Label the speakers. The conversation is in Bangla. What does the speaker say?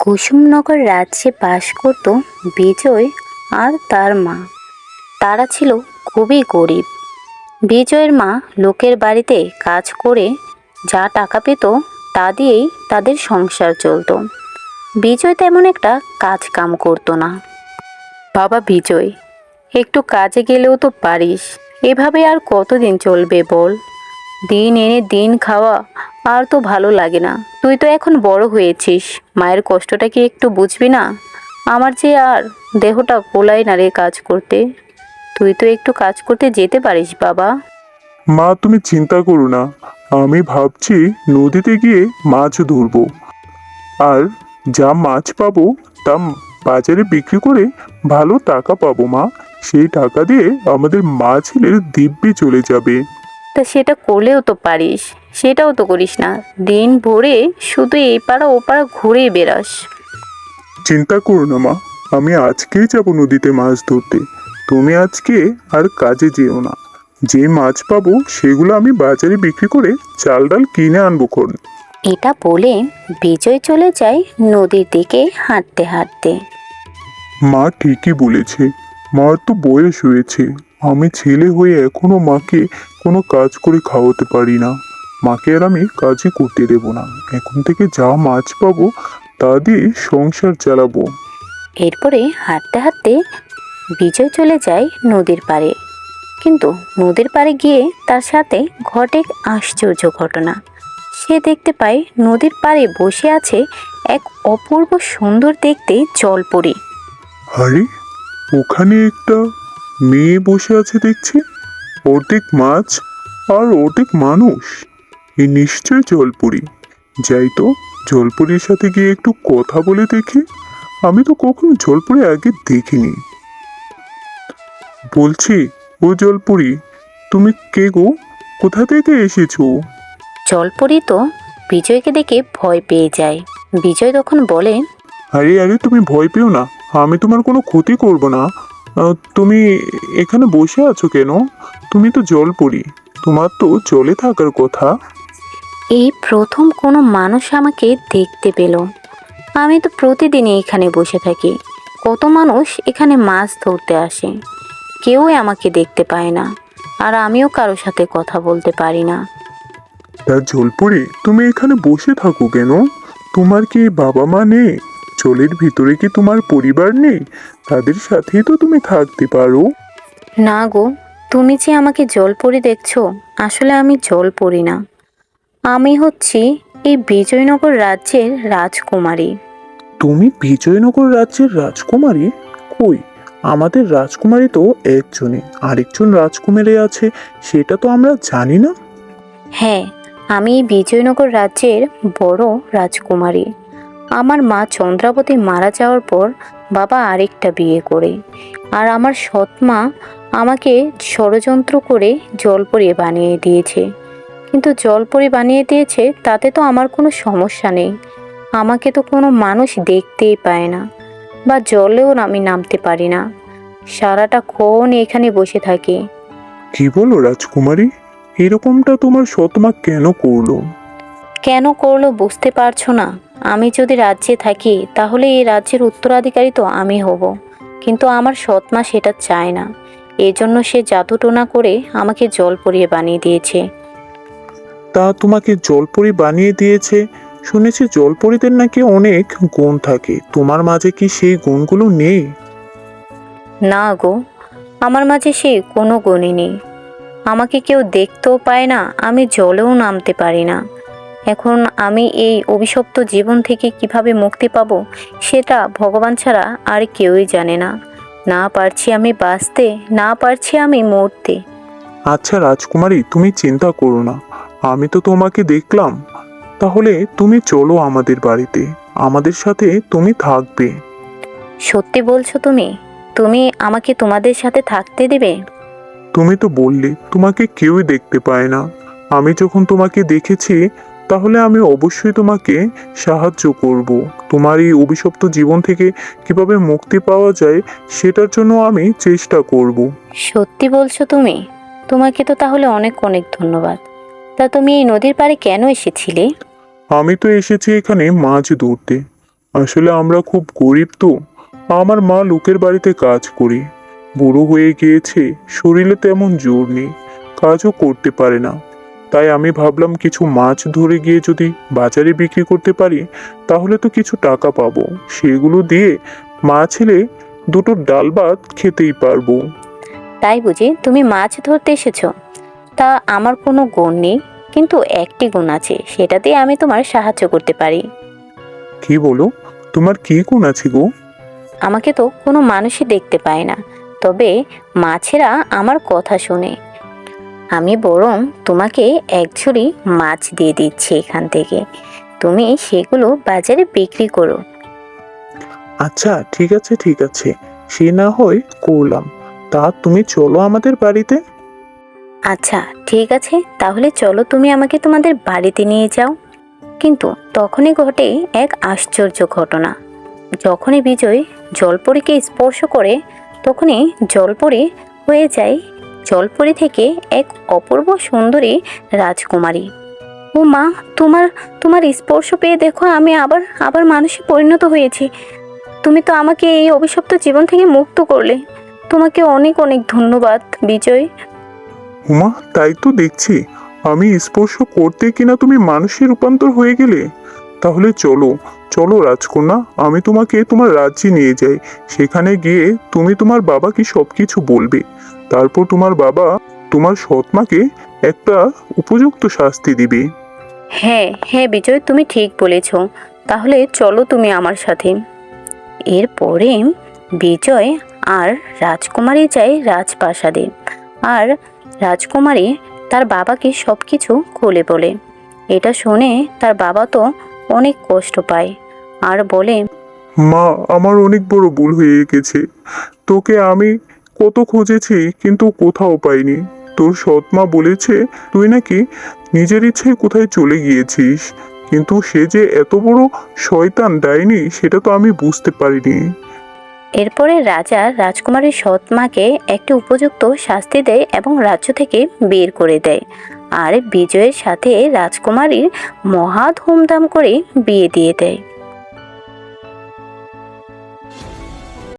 Speaker 1: কুসুমনগর রাজ্যে বাস করত বিজয় আর তার মা। তারা ছিল খুবই গরিব। বিজয়ের মা লোকের বাড়িতে কাজ করে যা টাকা পেত তা দিয়েই তাদের সংসার চলতো। বিজয় তেমন একটা কাজ কাম করতো না। বাবা বিজয়, একটু কাজে গেলেও তো পারিস, এভাবে আর কতদিন চলবে বল? দিন এনে দিন খাওয়া আর তো ভালো লাগে না। তুই তো এখন বড় হয়েছিস, মায়ের কষ্টটা কি একটু বুঝবি না? আমার যে আর দেহটা কোলায় না রে কাজ করতে। তুই তো একটু কাজ করতে যেতে পারিস বাবা।
Speaker 2: মা, তুমি চিন্তা করো না। আমি ভাবছি নদীতে গিয়ে মাছ ধরবো, আর যা মাছ পাবো তা বাজারে বিক্রি করে ভালো টাকা পাবো মা। সেই টাকা দিয়ে আমাদের মা ছেলের দিব্যি চলে যাবে।
Speaker 1: তা সেটা করলেও তো পারিস, সেটাও তো করিস না। দিন ভরে শুধু এই পাড়া ও পাড়া ঘুরেই বেড়াস।
Speaker 2: চিন্তা করো না মা, আমি আজকেই যাবো নদীতে মাছ ধরতে। তুমি আজকে আর কাজে যেও না। যে মাছ পাবো সেগুলো আমি বাজারে বিক্রি করে চাল ডাল কিনে আনবো খন।
Speaker 1: এটা বলে বিজয় চলে যায় নদীর দিকে হাঁটতে হাঁটতে।
Speaker 2: মা ঠিকই বলেছে, মার তো বয়স হয়েছে। আমি ছেলে হয়ে এখনো মাকে কোনো কাজ করে খাওয়াতে পারি না। মাকে আর আমি কাজই করতে দেব না। এখন থেকে যা মাছ পাবো তা দিয়ে সংসার চালাবো।
Speaker 1: এরপরে হাঁটতে হাঁটতে বিজয় চলে যায় নদীর পাড়ে। কিন্তু নদীর পাড়ে গিয়ে তার সাথে ঘটে এক আশ্চর্য ঘটনা। সে দেখতে পায় নদীর পাড়ে বসে আছে এক অপূর্ব সুন্দর দেখতে জলপরী।
Speaker 2: আরে, ওখানে একটা মেয়ে বসে আছে দেখছি। অর্ধেক মাছ আর অর্ধেক মানুষ। এ নিশ্চয় জলপরি। যাই তো, জলপরির সাথে গিয়ে একটু কথা বলে দেখি। আমি তো কখনো জলপরি আগে দেখিনি। বলছি, ও জলপরি, তুমি কে গো? কোথা থেকে এসেছো?
Speaker 1: জলপরী তো বিজয়কে দেখে ভয় পেয়ে যায়। বিজয় তখন বলে,
Speaker 2: আরে আরে, তুমি ভয় পেও না। আমি তোমার কোনো ক্ষতি করব না। তুমি এখানে বসে আছো কেন? তুমি তো জলপরি, তোমার তো জলে থাকার কথা।
Speaker 1: এই প্রথম কোনো মানুষ আমাকে দেখতে পেল। আমি তো প্রতিদিনই এখানে বসে থাকি। কত মানুষ এখানে মাছ ধরতে আসে, কেউই আমাকে দেখতে পায় না। আর আমিও কারোর সাথে কথা বলতে পারি না।
Speaker 2: তা জলপরি, তুমি এখানে বসে থাকো কেন? তোমার কি বাবা মা নেই? জলের ভিতরে কি তোমার পরিবার নেই? তাদের সাথেই তো তুমি থাকতে পারো।
Speaker 1: না গো, তুমি যে আমাকে জলপরি দেখছো, আসলে আমি জলপরি না। আমি হচ্ছি এই বিজয়নগর রাজ্যের রাজকুমারী।
Speaker 2: তুমি বিজয়নগর রাজ্যের রাজকুমারী? কই, আমাদের রাজকুমারী তো একজনই, আরেকজন রাজকুমারী আছে, সেটা তো আমরা জানি না।
Speaker 1: হ্যাঁ, আমি এই বিজয়নগর রাজ্যের বড় রাজকুমারী। আমার মা চন্দ্রাবতী মারা যাওয়ার পর বাবা আরেকটা বিয়ে করে, আর আমার সৎ মা আমাকে ষড়যন্ত্র করে জলপরি বানিয়ে দিয়েছে। কিন্তু জলপরি বানিয়ে দিয়েছে তাতে তো আমার কোনো সমস্যা নেই। আমাকে তো কোনো মানুষ দেখতেই পায় না, বা জলেও আমি নামতে পারি না। সারাটা ক্ষণ এখানে বসে থাকি।
Speaker 2: কি বলো রাজকুমারী? এরকমটা তোমার সৎমা কেন করলো?
Speaker 1: কেন করলো বুঝতে পারছো না? আমি যদি রাজ্যে থাকি তাহলে এই রাজ্যের উত্তরাধিকারী তো আমি হব। কিন্তু আমার সৎ মা সেটা চায় না। এজন্য সে জাদুটোনা করে আমাকে জলপরিয়ে বানিয়ে দিয়েছে।
Speaker 2: তা তোমাকে জলপরি বানিয়ে দিয়েছে? শুনেছি জলপরীদের নাকি অনেক গুণ থাকে, তোমার মাঝে কি সেই গুণগুলো নেই?
Speaker 1: না গো, আমার মাঝে সে কোনো গুণই নেই। আমাকে কেউ দেখতেও পায় না, আমি জলেও নামতে পারি না। এখন আমি এই অভিশপ্ত জীবন থেকে কিভাবে মুক্তি পাবো সেটা ভগবান ছাড়া আর কেউই জানে না। না পারছি আমি বাঁচতে, না পারছি আমি মরতে।
Speaker 2: আচ্ছা রাজকুমারী, তুমি চিন্তা করো না। আমি তো তোমাকে দেখলাম। তাহলে তুমি চলো আমাদের বাড়িতে, আমাদের সাথে তুমি থাকবে।
Speaker 1: সত্যি বলছো তুমি? তুমি আমাকে তোমাদের সাথে থাকতে দেবে?
Speaker 2: তুমি তো বললে তোমাকে কেউই দেখতে পায় না। আমি যখন তোমাকে দেখেছি, তাহলে আমি অবশ্যই তোমাকে সাহায্য করব। তোমার এই অভিশপ্ত জীবন থেকে কিভাবে মুক্তি পাওয়া যায় সেটার জন্য আমি চেষ্টা করব।
Speaker 1: সত্যি বলছো তুমি? তোমাকে তো তাহলে অনেক অনেক ধন্যবাদ। তা তুমি এই নদীর পাড়ে কেন এসেছিলে?
Speaker 2: আমি তো এসেছি এখানে মাছ ধরতে। আসলে আমরা খুব গরিব তো। আমার মা লোকের বাড়িতে কাজ করে, বুড়ো হয়ে গিয়েছে, শরীরে তেমন জোর নেই, কাজও করতে পারে না। তাই আমি ভাবলাম কিছু মাছ ধরে গিয়ে যদি বাজারে বিক্রি করতে পারি তাহলে তো কিছু টাকা পাবো, সেগুলো দিয়ে মা ছেলে দুটো ডাল ভাত খেতেই পারবো।
Speaker 1: তাই বুঝি তুমি মাছ ধরতে এসেছো? তা আমার কোনো গুণ নেই, কিন্তু একটি গুণ আছে, সেটাতেই আমি তোমার সাহায্য করতে পারি।
Speaker 2: কি বলো? তোমার কি গুণ আছে গো?
Speaker 1: আমাকে তো কোনো মানুষই দেখতে পায় না, তবে মাছেরা আমার কথা শোনে। আমি বরং তোমাকে এক ঝুড়ি মাছ দিয়ে দিচ্ছি এখান থেকে, তুমি সেগুলো বাজারে বিক্রি করো।
Speaker 2: আচ্ছা ঠিক আছে ঠিক আছে, সে না হয় করলাম। তা তুমি চলো আমাদের বাড়িতে।
Speaker 1: আচ্ছা ঠিক আছে, তাহলে চলো, তুমি আমাকে তোমাদের বাড়িতে নিয়ে যাও। কিন্তু তখনই ঘটে এক আশ্চর্য ঘটনা। যখনই বিজয় জলপরীকে স্পর্শ করে, তখনই জলপরী হয়ে যায় জলপরী থেকে এক অপূর্ব সুন্দরী রাজকুমারী। ও মা, তোমার তোমার স্পর্শ পেয়ে দেখো আমি আবার আবার মানুষে পরিণত হয়েছি। তুমি তো আমাকে এই অভিশপ্ত জীবন থেকে মুক্ত করলে। তোমাকে অনেক অনেক ধন্যবাদ বিজয়।
Speaker 2: হুমা, তাই তো দেখছি। আমি স্পর্শ করতে কিনা তুমি মানুষে রূপান্তর হয়ে গেলে। তাহলে চলো চলো রাজকন্যা, আমি তোমাকে তোমার রাজ্যে নিয়ে যাই। সেখানে গিয়ে তুমি তোমার বাবাকে সবকিছু বলবে। তারপর তোমার বাবা তোমার সৎমাকে একটা উপযুক্ত শাস্তি দিবে।
Speaker 1: হ্যাঁ হ্যাঁ বিজয়, তুমি ঠিক বলেছ। তাহলে চলো তুমি আমার সাথে। এরপরে বিজয় আর রাজকুমারী যায় রাজপ্রাসাদে। আর রাজকুমারী তার বাবাকে সব কিছু খুলে বলে। এটা শুনে তার বাবা তো অনেক কষ্ট পায় আর বলে,
Speaker 2: মা, আমার অনেক বড় ভুল হয়ে গেছে। তোকে আমি কত খুঁজেছি কিন্তু কোথাও পাইনি। তোর সৎমা বলেছে তুই নাকি নিজের ইচ্ছায় কোথায় চলে গিয়েছিস, কিন্তু সে যে এত বড় শয়তান ডাইনি সেটা তো আমি বুঝতে পারিনি।
Speaker 1: এরপরে রাজা রাজকুমারীর সৎ মাকে একটি উপযুক্ত শাস্তি দেয় এবং রাজ্য থেকে বের করে দেয়। আর বিজয়ের সাথে রাজকুমারীর মহা ধুমধাম করে বিয়ে দিয়ে দেয়।